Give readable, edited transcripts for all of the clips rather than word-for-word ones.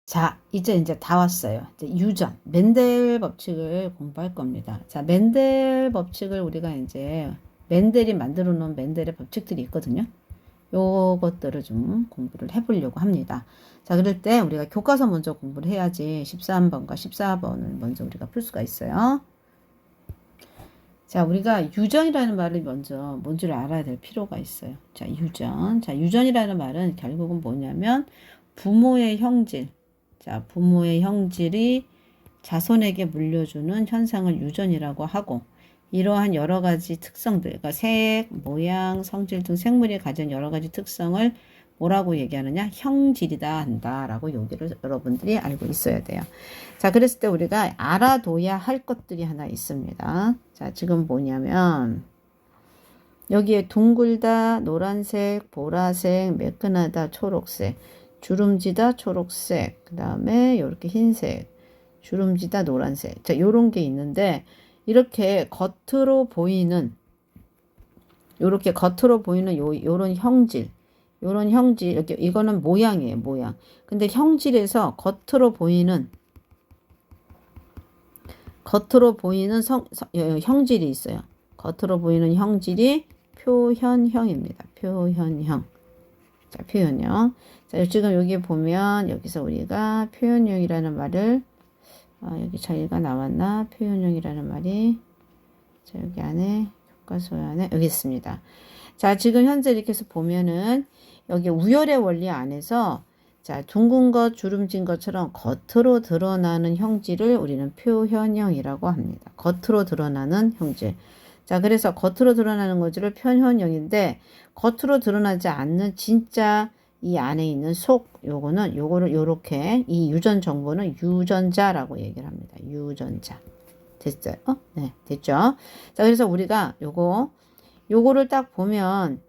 자, 이제 다 왔어요. 이제 유전, 멘델 법칙을 공부할 겁니다. 자, 멘델 법칙을 우리가 이제 멘델이 만들어 놓은 멘델의 법칙들이 있거든요. 요것들을 좀 공부를 해보려고 합니다. 자, 그럴 때 우리가 교과서 먼저 공부를 해야지 13번과 14번을 먼저 우리가 풀 수가 있어요. 자, 우리가 유전이라는 말을 먼저 뭔지를 알아야 될 필요가 있어요. 자, 유전. 자, 유전이라는 말은 결국은 뭐냐면 부모의 형질. 자, 부모의 형질이 자손에게 물려주는 현상을 유전이라고 하고, 이러한 여러 가지 특성들, 그러니까 색, 모양, 성질 등 생물이 가진 여러 가지 특성을 뭐라고 얘기하느냐? 형질이다 한다라고 여기를 여러분들이 알고 있어야 돼요. 자, 그랬을 때 우리가 알아둬야 할 것들이 하나 있습니다. 자, 지금 뭐냐면 여기에 둥글다, 노란색, 보라색, 매끈하다, 초록색, 주름지다, 초록색, 그 다음에 이렇게 흰색, 주름지다, 노란색. 자, 요런 게 있는데 이렇게 겉으로 보이는 요런 형질, 이렇게 이거는 모양이에요, 모양. 근데 형질에서 겉으로 보이는 형질이 있어요. 겉으로 보이는 형질이 표현형입니다. 표현형. 자, 표현형. 자, 지금 여기 보면 여기서 우리가 표현형이라는 말을 여기 자기가 나왔나? 표현형이라는 말이 자, 여기 안에 교과서 안에 여기 있습니다. 자, 지금 현재 이렇게 해서 보면은 여기 우열의 원리 안에서 자, 둥근 것, 주름진 것처럼 겉으로 드러나는 형질을 우리는 표현형이라고 합니다. 겉으로 드러나는 형질. 자, 그래서 겉으로 드러나는 것을 표현형인데 겉으로 드러나지 않는 진짜 이 안에 있는 요거를 요렇게 이 유전 정보는 유전자라고 얘기를 합니다. 유전자. 됐어요? 네, 됐죠? 자, 그래서 우리가 요거를 딱 보면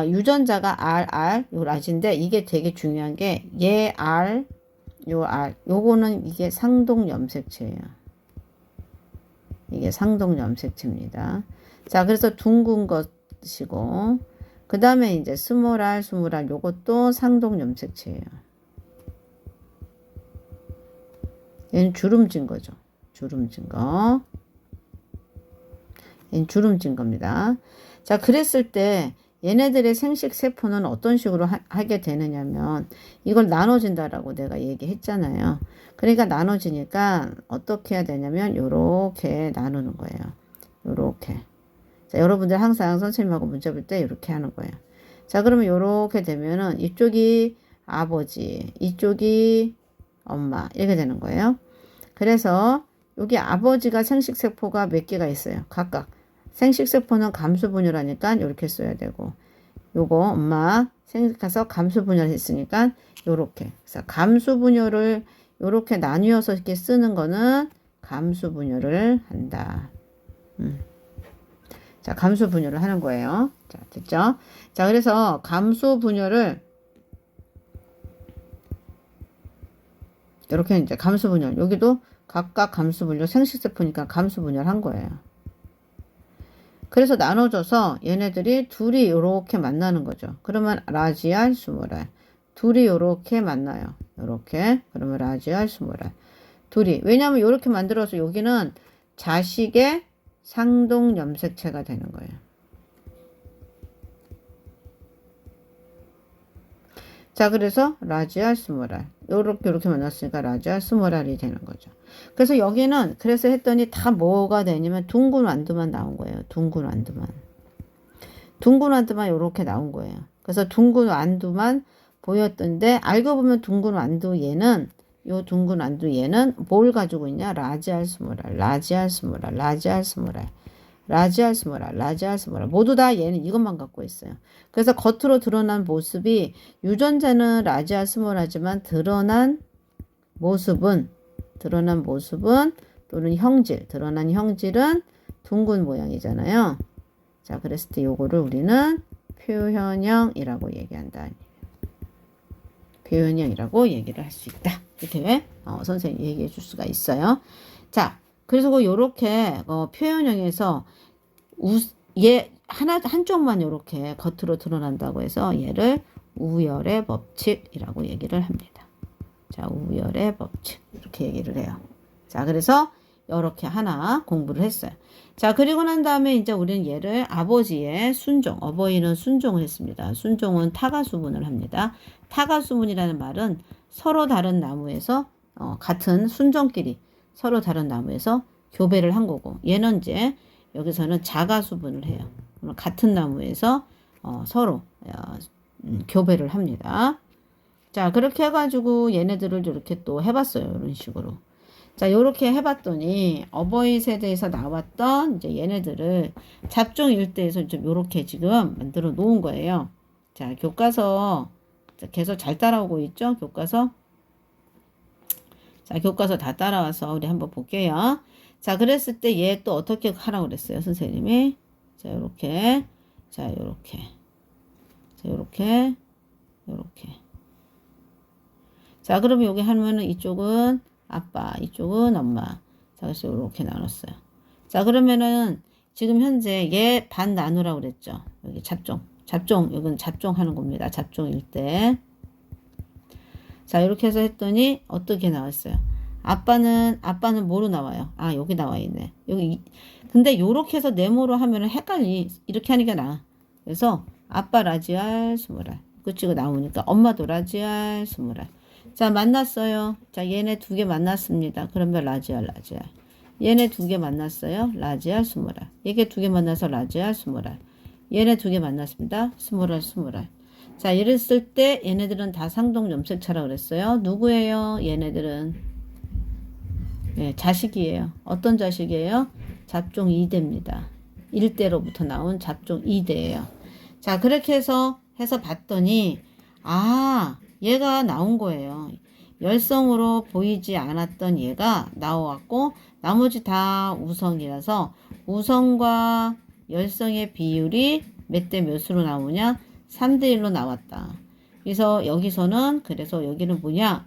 유전자가 요 R인데 이게 되게 중요한 게 얘 요거는 이게 상동 염색체예요. 이게 상동 염색체입니다. 자, 그래서 둥근 것이고 그 다음에 이제 스몰 R 요것도 상동 염색체예요. 얘는 주름진 거죠. 주름진 거. 얘는 주름진 겁니다. 자, 그랬을 때 얘네들의 생식 세포는 어떤 식으로 하게 되느냐면 이걸 나눠진다라고 내가 얘기했잖아요. 그러니까 나눠지니까 어떻게 해야 되냐면 요렇게 나누는 거예요. 요렇게. 자, 여러분들 항상 선생님하고 문제 볼 때 이렇게 하는 거예요. 자, 그러면 요렇게 되면은 이쪽이 아버지, 이쪽이 엄마 이렇게 되는 거예요. 그래서 여기 아버지가 생식세포가 몇 개가 있어요. 각각. 생식세포는 감수분열하니까 이렇게 써야 되고 요거 엄마 생식해서 감수분열 했으니까 요렇게. 그래서 감수분열을 요렇게 나뉘어서 이렇게 쓰는 거는 감수분열을 한다. 자, 감수분열을 하는 거예요. 자, 됐죠? 자, 그래서 감수분열을 이렇게 이제 감수분열 여기도 각각 감수분열 생식세포니까 감수분열 한 거예요. 그래서 나눠져서 얘네들이 둘이 이렇게 만나는 거죠. 그러면 라지알, 스몰알. 둘이 이렇게 만나요. 이렇게. 그러면 라지알, 스몰알. 둘이. 왜냐하면 이렇게 만들어서 여기는 자식의 상동 염색체가 되는 거예요. 자, 그래서 라지알, 스몰알. 이렇게 만났으니까 라지알, 스몰알이 되는 거죠. 그래서 여기는 그래서 했더니 다 뭐가 되냐면 둥근 완두만 나온 거예요. 둥근 완두만. 둥근 완두만 이렇게 나온 거예요. 그래서 둥근 완두만 보였던데 알고 보면 둥근 완두 얘는 요 둥근 완두 얘는 뭘 가지고 있냐? 라지알, 스몰알, 라지알, 스몰알, 라지알, 스몰알. 라지알 스몰알, 라지알 스몰알 모두 다 얘는 이것만 갖고 있어요. 그래서 겉으로 드러난 모습이 유전자는 라지알 스몰하지만 드러난 모습은 또는 드러난 형질은 둥근 모양이잖아요. 자, 그랬을 때 요거를 우리는 표현형이라고 얘기한다. 표현형이라고 얘기를 할 수 있다. 이렇게 선생님이 얘기해 줄 수가 있어요. 자, 그래서 요렇게 표현형에서 얘 한쪽만 이렇게 겉으로 드러난다고 해서 얘를 우열의 법칙이라고 얘기를 합니다. 자, 우열 우열의 법칙. 이렇게 얘기를 해요. 자, 그래서 이렇게 하나 공부를 했어요. 자, 그리고 난 다음에 이제 우리는 얘를 아버지의 순종, 어버이는 순종을 했습니다. 순종은 타가수분을 합니다. 타가수분이라는 말은 서로 다른 나무에서 같은 순종끼리 서로 다른 나무에서 교배를 한 거고, 얘는 이제 여기서는 자가수분을 해요. 같은 나무에서 서로 교배를 합니다. 자, 그렇게 해가지고 얘네들을 이렇게 또 해봤어요. 이런 식으로. 자, 요렇게 해봤더니 어버이 세대에서 나왔던 이제 얘네들을 잡종 일대에서 좀 요렇게 지금 만들어 놓은 거예요. 자, 교과서 계속 잘 따라오고 있죠? 교과서. 자, 교과서 다 따라와서 우리 한번 볼게요. 자, 그랬을 때 얘 또 어떻게 하라고 그랬어요, 선생님이? 자, 요렇게. 자, 요렇게. 자, 요렇게. 요렇게. 자, 그러면 여기 하면은 이쪽은 아빠, 이쪽은 엄마. 자, 그래서 이렇게 나눴어요. 자, 그러면은 지금 현재 얘 반 나누라고 그랬죠. 여기 잡종. 잡종, 여기는 잡종 하는 겁니다. 잡종일 때. 자, 이렇게 해서 했더니 어떻게 나왔어요? 아빠는 뭐로 나와요? 아, 여기 나와 있네. 여기, 근데 요렇게 해서 네모로 하면은 헷갈리. 이렇게 하는 게 나아. 그래서 아빠 라지알 스모랄. 그치고 나오니까 엄마도 라지알 스모랄. 자, 만났어요. 자, 얘네 두 개 만났습니다. 그러면 라지알. 얘네 두 개 만났어요. 라지알, 스모랄. 얘네 두 개 만나서 라지알, 스모랄. 얘네 두 개 만났습니다. 스모랄. 자, 이랬을 때 얘네들은 다 상동 염색차라고 그랬어요. 누구예요? 얘네들은 자식이에요. 어떤 자식이에요? 잡종 2대입니다. 1대로부터 나온 잡종 2대예요. 자, 그렇게 해서 봤더니 얘가 나온 거예요. 열성으로 보이지 않았던 얘가 나와왔고 나머지 다 우성이라서 우성과 열성의 비율이 몇 대 몇으로 나오냐? 3대 1로 나왔다. 그래서 여기서는 그래서 여기는 뭐냐?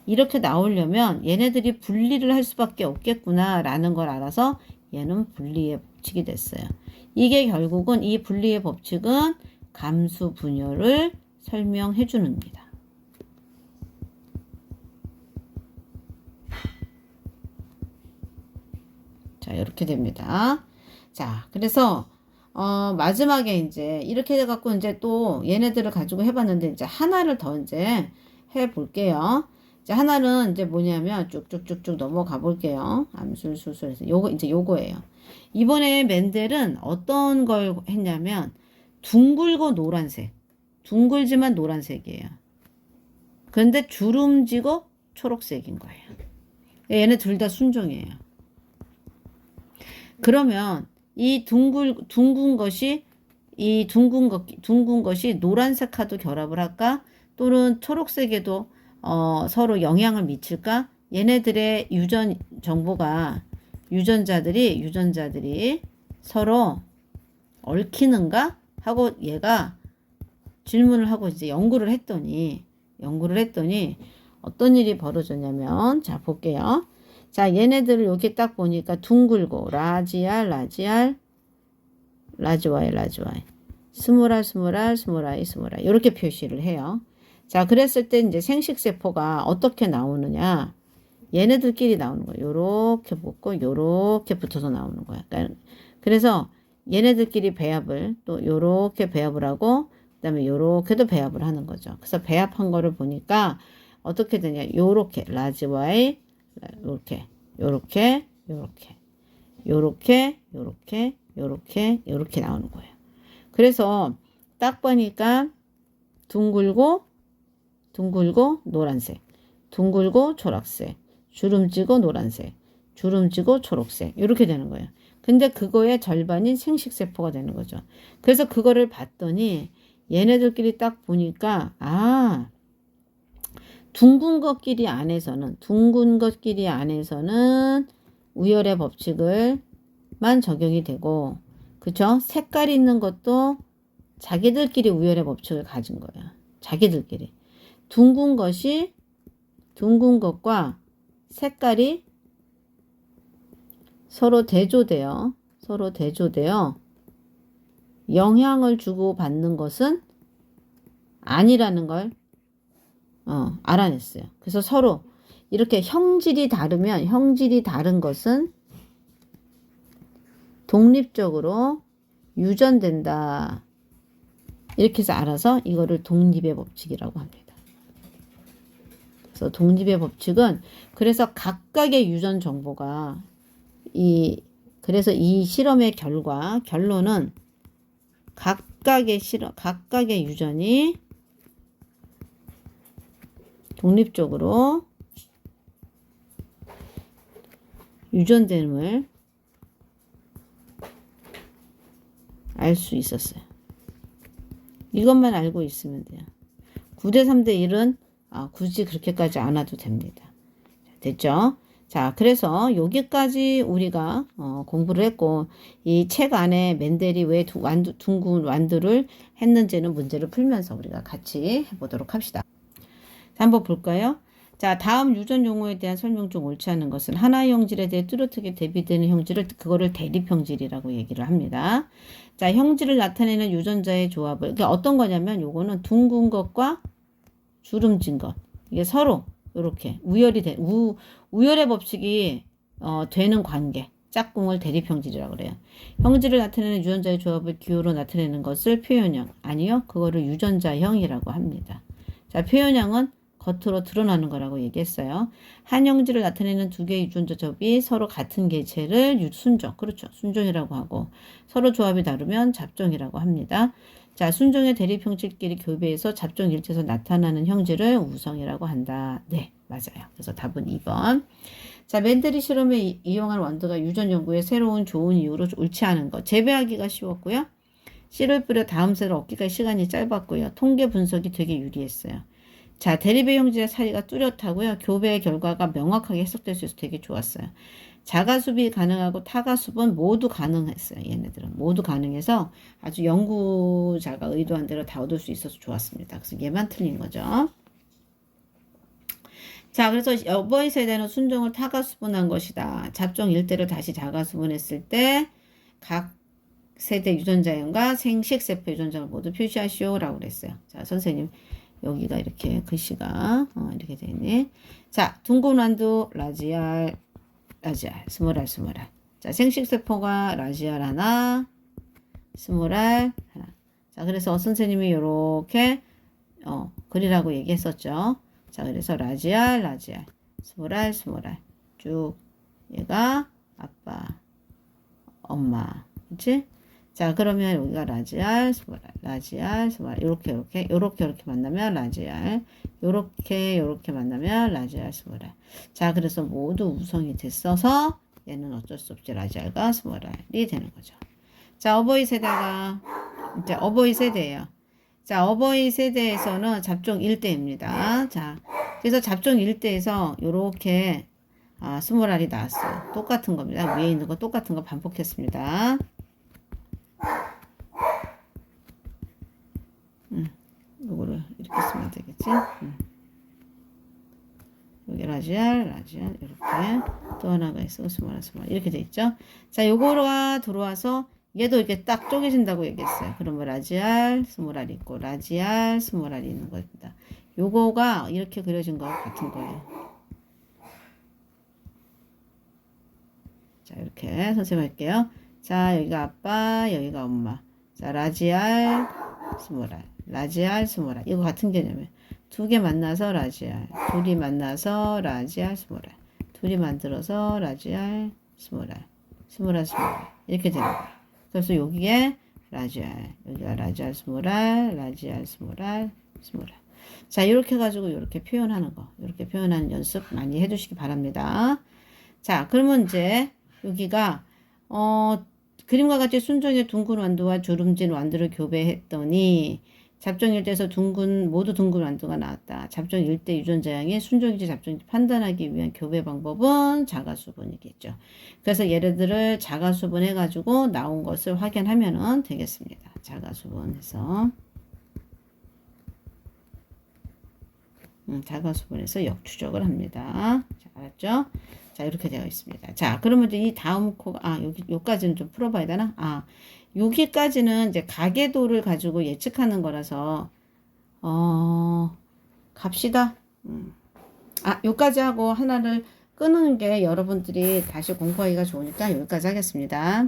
이렇게 나오려면 얘네들이 분리를 할 수밖에 없겠구나 라는 걸 알아서 얘는 분리의 법칙이 됐어요. 이게 결국은 이 분리의 법칙은 감수 분열을 설명해 주는입니다. 자, 이렇게 됩니다. 자, 그래서 마지막에 이제 이렇게 해 갖고 이제 또 얘네들을 가지고 해봤는데 이제 하나를 더 이제 해 볼게요. 이제 하나는 이제 뭐냐면 쭉쭉쭉쭉 넘어가 볼게요. 암술수술에서 요거예요. 이번에 맨델은 어떤 걸 했냐면 둥글고 노란색. 둥글지만 노란색이에요. 그런데 주름지고 초록색인 거예요. 얘네 둘 다 순종이에요. 그러면 이 둥근 것이 노란색하고 결합을 할까? 또는 초록색에도 서로 영향을 미칠까? 얘네들의 유전 정보가 유전자들이 서로 얽히는가? 하고 얘가 질문을 하고 이제 연구를 했더니 어떤 일이 벌어졌냐면 자, 볼게요. 자, 얘네들을 여기 딱 보니까 둥글고 라지알 라지와이 스모라이 이렇게 표시를 해요. 자, 그랬을 때 이제 생식세포가 어떻게 나오느냐? 얘네들끼리 나오는 거예요. 요렇게 붙고 요렇게 붙어서 나오는 거야. 그래서 얘네들끼리 배합을 또 요렇게 배합을 하고 그다음에 요렇게도 배합을 하는 거죠. 그래서 배합한 거를 보니까 어떻게 되냐? 요렇게 라지와이 요렇게 나오는 거예요. 그래서 딱 보니까 둥글고 노란색, 둥글고 초록색, 주름지고 노란색, 주름지고 초록색 이렇게 되는 거예요. 근데 그거의 절반이 생식세포가 되는 거죠. 그래서 그거를 봤더니 얘네들끼리 딱 보니까 둥근 것끼리 안에서는 우열의 법칙을만 적용이 되고, 그쵸? 색깔이 있는 것도 자기들끼리 우열의 법칙을 가진 거야. 자기들끼리. 둥근 것과 색깔이 서로 대조되어 영향을 주고 받는 것은 아니라는 걸 알아냈어요. 그래서 서로 이렇게 형질이 다르면 형질이 다른 것은 독립적으로 유전된다. 이렇게 해서 알아서 이거를 독립의 법칙이라고 합니다. 그래서 독립의 법칙은 그래서 각각의 유전 정보가 그래서 이 실험의 결론은 각각의 유전이 독립적으로 유전됨을 알 수 있었어요. 이것만 알고 있으면 돼요. 9대 3대 1은 굳이 그렇게까지 안 와도 됩니다. 됐죠? 자, 그래서 여기까지 우리가 공부를 했고 이 책 안에 멘델이 왜 둥근 완두를 했는지는 문제를 풀면서 우리가 같이 해보도록 합시다. 자, 한번 볼까요? 자, 다음 유전 용어에 대한 설명 중 옳지 않은 것은 하나의 형질에 대해 뚜렷하게 대비되는 형질을 그거를 대립형질이라고 얘기를 합니다. 자, 형질을 나타내는 유전자의 조합을 그러니까 어떤 거냐면 요거는 둥근 것과 주름진 것 이게 서로 이렇게 우열의 법칙이 되는 관계 짝꿍을 대립형질이라고 그래요. 형질을 나타내는 유전자의 조합을 기호로 나타내는 것을 표현형 아니요 그거를 유전자형이라고 합니다. 자, 표현형은 겉으로 드러나는 거라고 얘기했어요. 한 형질을 나타내는 두 개의 유전자 조합이 서로 같은 개체를 순종, 그렇죠. 순종이라고 하고 서로 조합이 다르면 잡종이라고 합니다. 자, 순종의 대립형질끼리 교배해서 잡종 일체에서 나타나는 형질을 우성이라고 한다. 네, 맞아요. 그래서 답은 2번. 자, 멘델이 실험에 이용한 원두가 유전 연구에 새로운 좋은 이유로 옳지 않은 것. 재배하기가 쉬웠고요. 씨를 뿌려 다음 새를 얻기가 시간이 짧았고요. 통계 분석이 되게 유리했어요. 자, 대립의 형질의 사이가 뚜렷하고요. 교배의 결과가 명확하게 해석될 수 있어서 되게 좋았어요. 자가수비 가능하고 타가수분 모두 가능했어요. 얘네들은 모두 가능해서 아주 연구자가 의도한 대로 다 얻을 수 있어서 좋았습니다. 그래서 얘만 틀린 거죠. 자, 그래서 어버이 세대는 순종을 타가수분한 것이다. 잡종 일대를 다시 자가수분했을 때 각 세대 유전자형과 생식세포 유전자를 모두 표시하시오라고 그랬어요. 자, 선생님. 여기가 이렇게 글씨가 이렇게 되어 있네. 자, 둥근 완두 라지알, 스몰알. 자, 생식세포가 라지알 하나, 스몰알 하나. 자, 그래서 선생님이 이렇게 그리라고 얘기했었죠. 자, 그래서 라지알, 스몰알 쭉 얘가 아빠, 엄마, 그렇지? 자, 그러면 여기가 라지알, 스몰알 이렇게 만나면 라지알, 요렇게 만나면 라지알, 스몰알. 자, 그래서 모두 우성이 됐어서 얘는 어쩔 수 없이 라지알과 스몰알이 되는 거죠. 자, 어버이 세대가 이제 어버이 세대예요. 자, 어버이 세대에서는 잡종 1대입니다. 자, 그래서 잡종 1대에서 요렇게 스몰알이 나왔어요. 똑같은 겁니다. 위에 있는 거 똑같은 거 반복했습니다. 요거를 이렇게 쓰면 되겠지. 여기 라지알 이렇게 또 하나가 있어 스몰알 이렇게 돼 있죠. 자, 요거가 들어와서 얘도 이렇게 딱 쪼개진다고 얘기했어요. 그러면 라지알 스몰알이 있고 라지알 스몰알이 있는 겁니다. 요거가 이렇게 그려진 거하고 같은 거예요. 자, 이렇게 선생님 할게요. 자, 여기가 아빠, 여기가 엄마. 자, 라지알 스몰알 이거 같은 개념이에요. 두 개 만나서 라지알, 둘이 만나서 라지알 스몰알, 둘이 만들어서 라지알 스몰알 이렇게 되는 거예요. 그래서 여기에 라지알, 여기가 라지알 스몰알. 자, 이렇게 해가지고 이렇게 표현하는 거, 이렇게 표현하는 연습 많이 해주시기 바랍니다. 자, 그러면 이제 여기가 그림과 같이 순종의 둥근 완두와 주름진 완두를 교배했더니 잡종 일대에서 모두 둥근 완두가 나왔다. 잡종 일대 유전자양이 순종인지 잡종인지 판단하기 위한 교배 방법은 자가수분이겠죠. 그래서 얘네들을 자가수분해가지고 나온 것을 확인하면 되겠습니다. 자가수분해서 자가수분해서 역추적을 합니다. 자, 알았죠? 자, 이렇게 되어 있습니다. 자, 그러면 이제 이 다음 코가, 여기까지는 좀 풀어봐야 되나? 여기까지는 이제 가계도를 가지고 예측하는 거라서, 갑시다. 요까지 하고 하나를 끄는 게 여러분들이 다시 공부하기가 좋으니까 여기까지 하겠습니다.